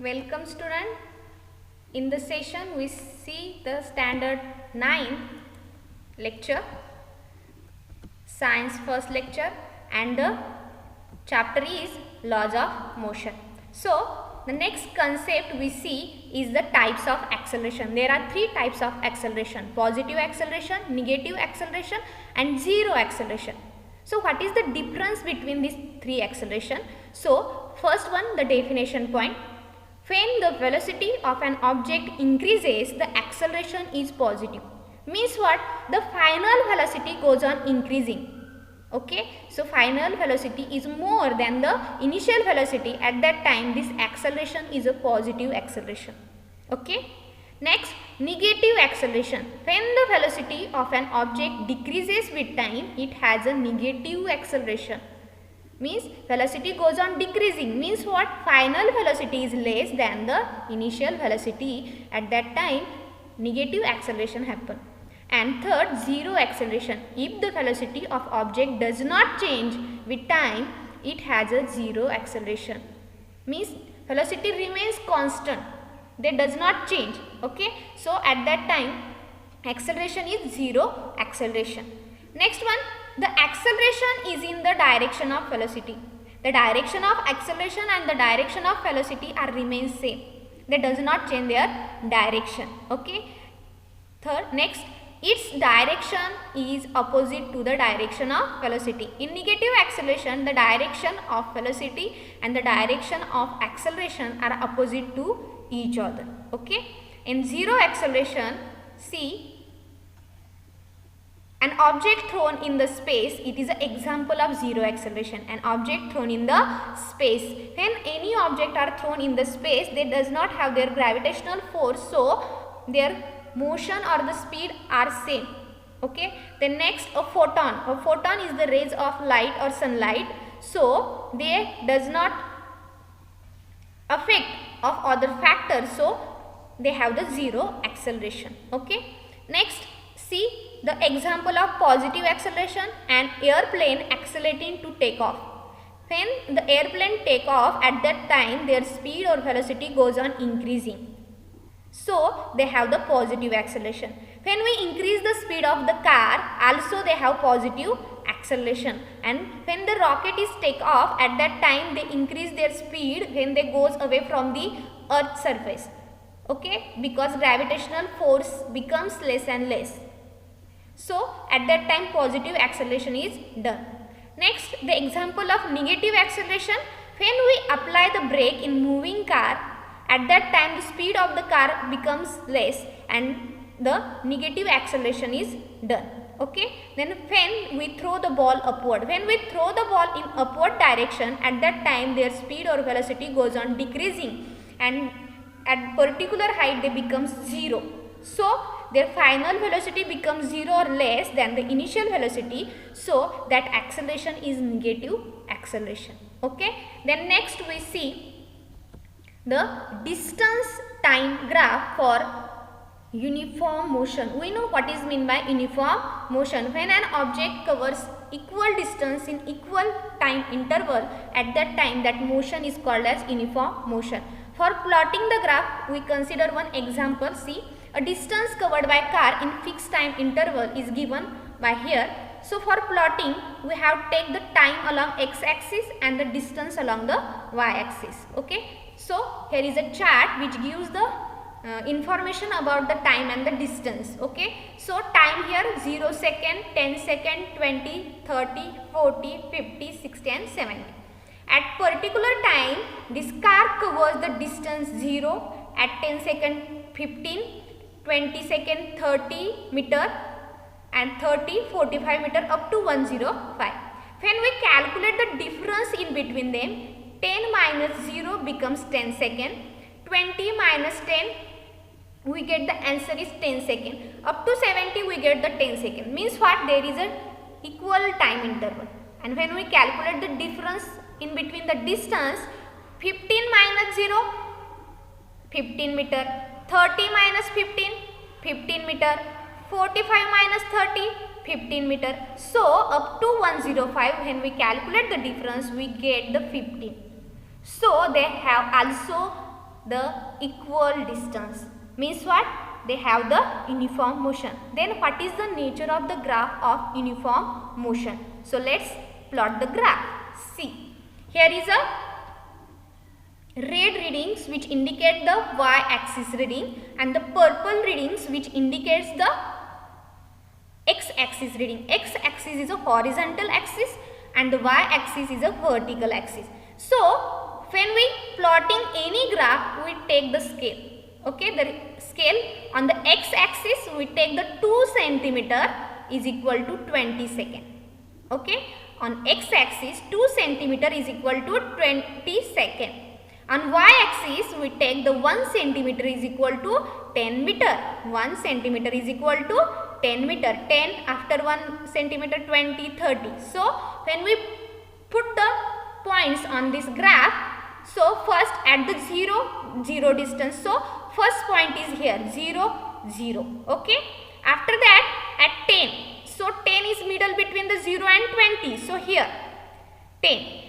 Welcome student. In this session we see the standard 9 lecture, science first lecture, and the chapter is laws of motion. So the next concept we see is the types of acceleration. There are three types of acceleration: positive acceleration, negative acceleration, and zero acceleration. So what is the difference between these three acceleration? So first one, the definition point. When the velocity of an object increases, the acceleration is positive. Means what? The final velocity goes on increasing. Okay, so final velocity is more than the initial velocity. At that time, this acceleration is a positive acceleration. Okay. Next, negative acceleration. When the velocity of an object decreases with time, it has a negative acceleration. Means velocity goes on decreasing. Means what? Final velocity is less than the initial velocity. At that time, negative acceleration happen. And third, zero acceleration. If the velocity of object does not change with time, it has a zero acceleration. Means velocity remains constant. They does not change. Okay. So at that time, acceleration is zero acceleration. Next one, the acceleration is in the direction of velocity. The direction of acceleration and the direction of velocity are remain same. They does not change their direction. Okay. Third, next, its direction is opposite to the direction of velocity. In negative acceleration, the direction of velocity and the direction of acceleration are opposite to each other. Okay. In zero acceleration, see, an object thrown in the space, it is an example of zero acceleration. An object thrown in the space. When any object are thrown in the space, they does not have their gravitational force, so their motion or the speed are same. Okay. Then next, a photon. A photon is the rays of light or sunlight, so they does not affect of other factors, so they have the zero acceleration. Okay. Next, see the example of positive acceleration. An airplane accelerating to take off. When the airplane take off, at that time their speed or velocity goes on increasing, so they have the positive acceleration. When we increase the speed of the car, also they have positive acceleration. And when the rocket is take off, at that time they increase their speed when they goes away from the earth surface. Okay, because gravitational force becomes less and less. So at that time positive acceleration is done. Next, the example of negative acceleration. When we apply the brake in moving car, at that time the speed of the car becomes less and the negative acceleration is done. Okay. Then when we throw the ball upward, when we throw the ball in upward direction, at that time their speed or velocity goes on decreasing, and at particular height they becomes zero. So their final velocity becomes zero or less than the initial velocity, so that acceleration is negative acceleration. Okay. Then next we see the distance time graph for uniform motion. We know what is meant by uniform motion. When an object covers equal distance in equal time interval, at that time that motion is called as uniform motion. For plotting the graph, we consider one example. See, a distance covered by car in fixed time interval is given by here. So for plotting, we have take the time along x-axis and the distance along the y-axis. Okay. So here is a chart which gives the information about the time and the distance. Okay. So time here 0 second, 10 second, 20, 30, 40, 50, 60 and 70. At particular time, this car covers the distance 0, at 10 second 15, 20 second 30 meter and 30, 45 meter up to 105. When we calculate the difference in between them, 10 minus 0 becomes 10 second, 20 minus 10 we get the answer is 10 second, up to 70 we get the 10 second. Means what? There is a equal time interval. And when we calculate the difference in between the distance, 15 minus 0, 15 meter, 30 minus 15, 15 meter, 45 minus 30, 15 meter. So up to 105, when we calculate the difference, we get the 15. So they have also the equal distance. Means what? They have the uniform motion. Then what is the nature of the graph of uniform motion? So let's plot the graph. See, here is a red readings which indicate the y-axis reading and the purple readings which indicates the x-axis reading. X-axis is a horizontal axis and the y-axis is a vertical axis. So when we plotting any graph, we take the scale. Okay, the scale on the x-axis we take the 2 centimeter is equal to 20 seconds. Okay, on x-axis 2 centimeter is equal to 20 seconds. On y-axis we take the 1 centimeter is equal to 10 meter. 1 centimeter is equal to 10 meter. 10 after 1 centimeter 20, 30. So when we put the points on this graph, so first at the 0 distance. So first point is here 0, 0. Okay. After that at 10. So 10 is middle between the 0 and 20. So here 10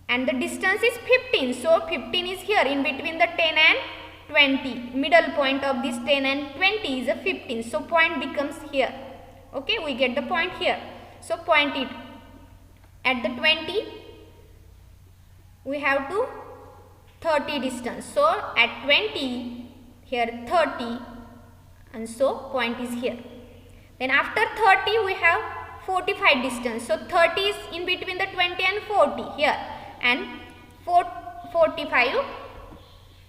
and the distance is 15. So 15 is here in between the 10 and 20. Middle point of this 10 and 20 is a 15. So point becomes here. Okay, we get the point here. So point it at the 20. We have to 30 distance. So at 20 here 30 and so point is here. Then after 30 we have 45 distance. So 30 is in between the 20 and 40 here and 45.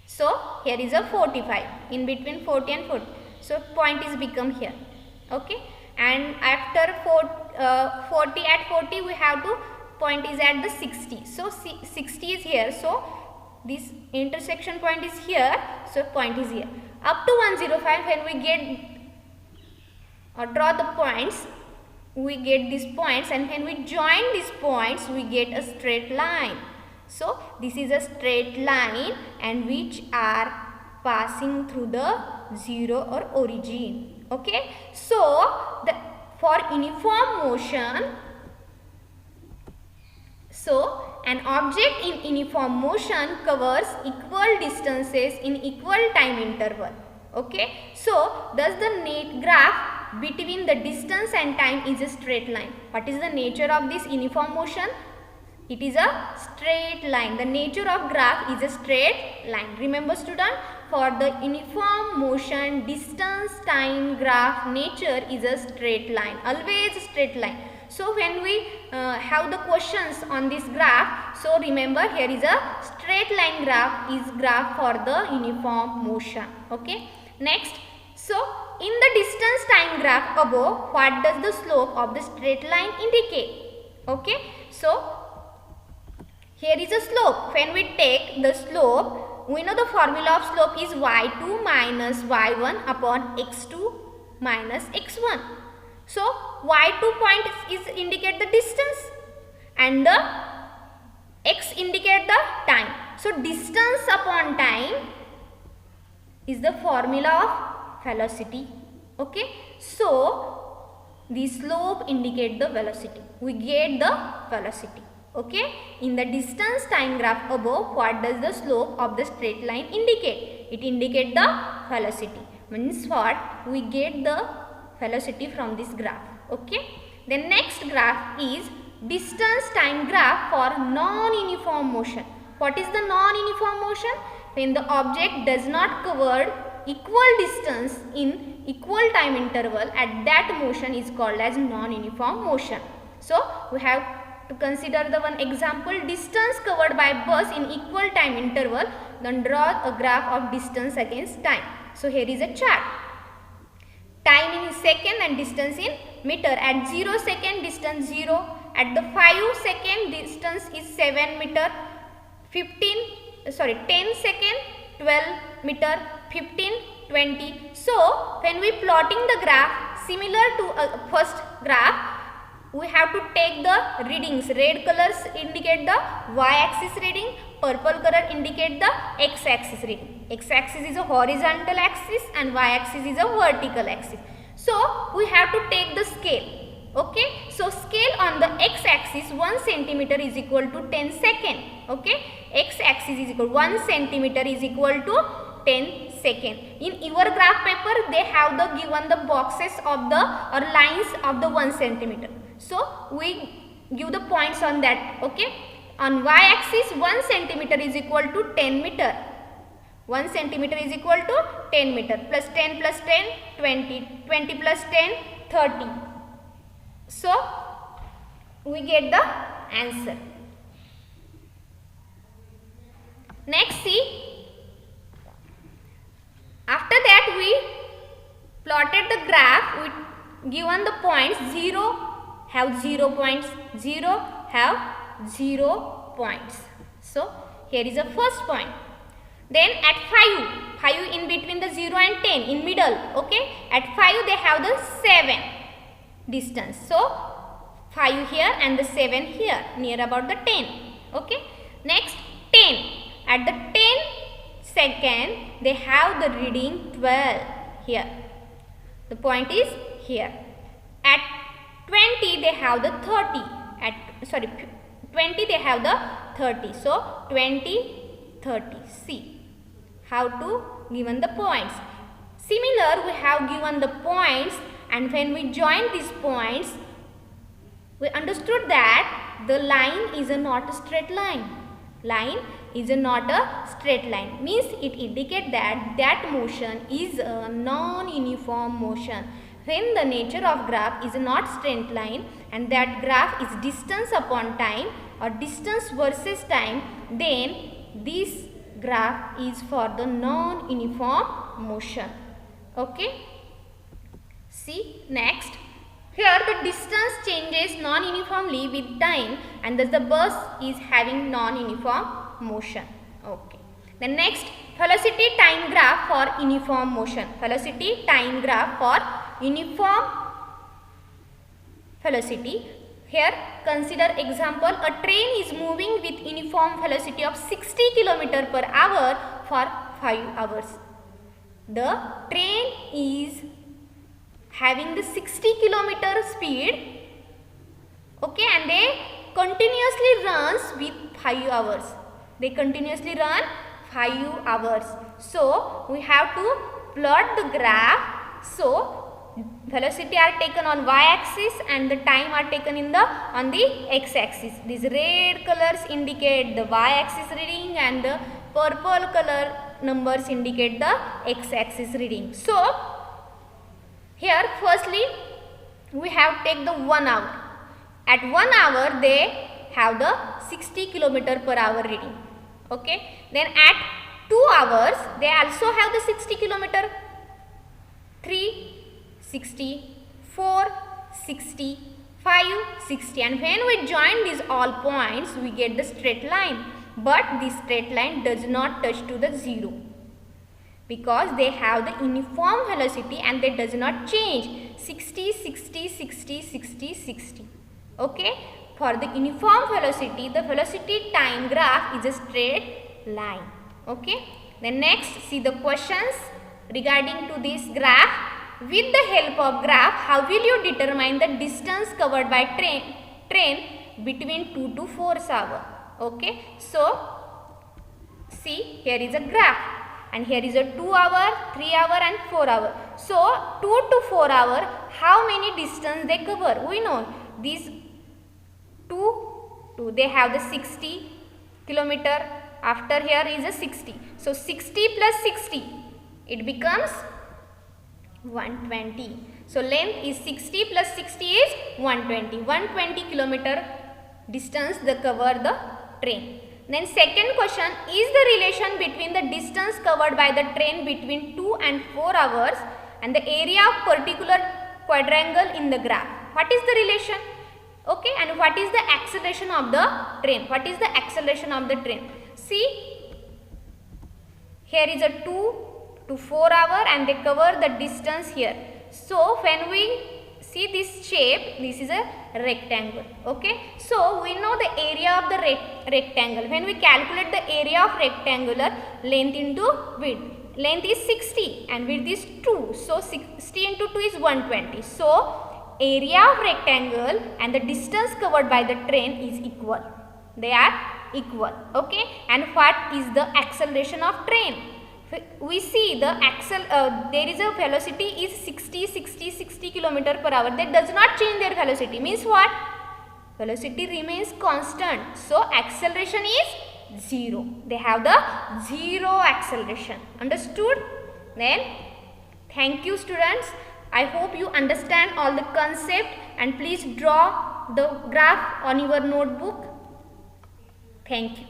So here is a 45 in between 40 and 40. So point is become here. Okay, and after 40 at 40 we have to point is at the 60. So 60 is here. So this intersection point is here. So point is here. Up to 105 when we get or draw the points, we get these points, and when we join these points we get a straight line. So this is a straight line and which are passing through the 0 or origin. Okay, so for uniform motion, so an object in uniform motion covers equal distances in equal time interval. Okay, so thus the net graph between the distance and time is a straight line. What is the nature of this uniform motion? It is a straight line. The nature of graph is a straight line. Remember student, for the uniform motion, distance time graph nature is a straight line. Always straight line. So when we have the questions on this graph, so remember here is a straight line graph is graph for the uniform motion. Okay. Next, so in the distance time graph above, what does the slope of the straight line indicate? Okay. So here is a slope. When we take the slope, we know the formula of slope is y2 minus y1 upon x2 minus x1. So y2 point is indicate the distance and the x indicate the time. So distance upon time is the formula of velocity. Okay. So the slope indicate the velocity. We get the velocity. Okay. In the distance time graph above, what does the slope of the straight line indicate? It indicate the velocity. Means what? We get the velocity from this graph. Okay. The next graph is distance time graph for non-uniform motion. What is the non-uniform motion? When the object does not cover equal distance in equal time interval, at that motion is called as non-uniform motion. So we have to consider the one example, distance covered by bus in equal time interval. Then draw a graph of distance against time. So here is a chart. Time in second and distance in meter. At 0 second distance 0. At the 5 second distance is 7 meter. 10 second 12 meter. 15, 20. So when we plotting the graph similar to first graph, we have to take the readings. Red colors indicate the y-axis reading, purple color indicate the x-axis reading. X-axis is a horizontal axis and y-axis is a vertical axis. So we have to take the scale. Okay, so scale on the x-axis 1 centimeter is equal to 10 second. Okay, x-axis is equal 1 centimeter is equal to 10 second. In your graph paper, they have the given the boxes of the or lines of the 1 centimeter. So we give the points on that. Okay, on y-axis 1 centimeter is equal to 10 meter. 1 centimeter is equal to 10 meter plus 10 plus 10 20, 20 plus 10 30. So we get the answer. Next, see, after that we plotted the graph with given the points 0 have 0 points, 0 have 0 points. So here is the first point. Then at 5 in between the 0 and 10 in middle. Okay, at 5 they have the 7 distance. So 5 here and the 7 here near about the 10. Okay, next 10. At the 10 second they have the reading 12 here. The point is here. At 20 they have the 30. At 20 they have the 30. So 20, 30. See how to given the points. Similar, we have given the points, and when we join these points, we understood that the line is not a straight line. Line is not a straight line. Means it indicates that motion is a non-uniform motion. When the nature of graph is not straight line and that graph is distance upon time or distance versus time, then this graph is for the non-uniform motion. Okay. See next. Here the distance changes non-uniformly with time and thus the bus is having non-uniform motion. Okay. The next, velocity time graph for uniform motion. Velocity time graph for uniform velocity. Here consider example, a train is moving with uniform velocity of 60 km per hour for 5 hours. The train is having the 60 km speed, okay, and they continuously runs with 5 hours. They continuously run 5 hours. So we have to plot the graph. So velocity are taken on y-axis and the time are taken in on the x-axis. These red colors indicate the y-axis reading and the purple color numbers indicate the x-axis reading. So here firstly we have take the 1 hour. At 1 hour they have the 60 km per hour reading. Okay. Then at 2 hours they also have the 60 km. 3 60, 4 60, 5 60, and when we join these all points we get the straight line, but this straight line does not touch to the 0 because they have the uniform velocity and they does not change 60 60 60 60 60. Okay, for the uniform velocity the velocity time graph is a straight line. Okay, then next see the questions regarding to this graph. With the help of graph, how will you determine the distance covered by train between 2 to 4 hours? Okay, so see here is a graph and here is a 2 hour, 3 hour and 4 hour. So 2 to 4 hour, how many distance they cover? We know these 2 they have the 60 km. After here is a 60. So 60 plus 60, it becomes 120. So length is 60 plus 60 is 120. 120 km distance they cover the train. Then second question, is the relation between the distance covered by the train between 2 and 4 hours and the area of particular quadrangle in the graph? What is the relation? Okay, and what is the acceleration of the train? What is the acceleration of the train? See, here is a 2 to 4 hour and they cover the distance here. So when we see this shape, this is a rectangle. Okay, so we know the area of the rectangle. When we calculate the area of rectangular, length into width, length is 60 and width is 2. So 60 into 2 is 120. So area of rectangle and the distance covered by the train is equal. They are equal. Okay. And what is the acceleration of train? We see the there is a velocity is 60 km per hour. That does not change their velocity. Means what? Velocity remains constant. So acceleration is 0. They have the 0 acceleration. Understood? Then thank you students. I hope you understand all the concept, and please draw the graph on your notebook. Thank you.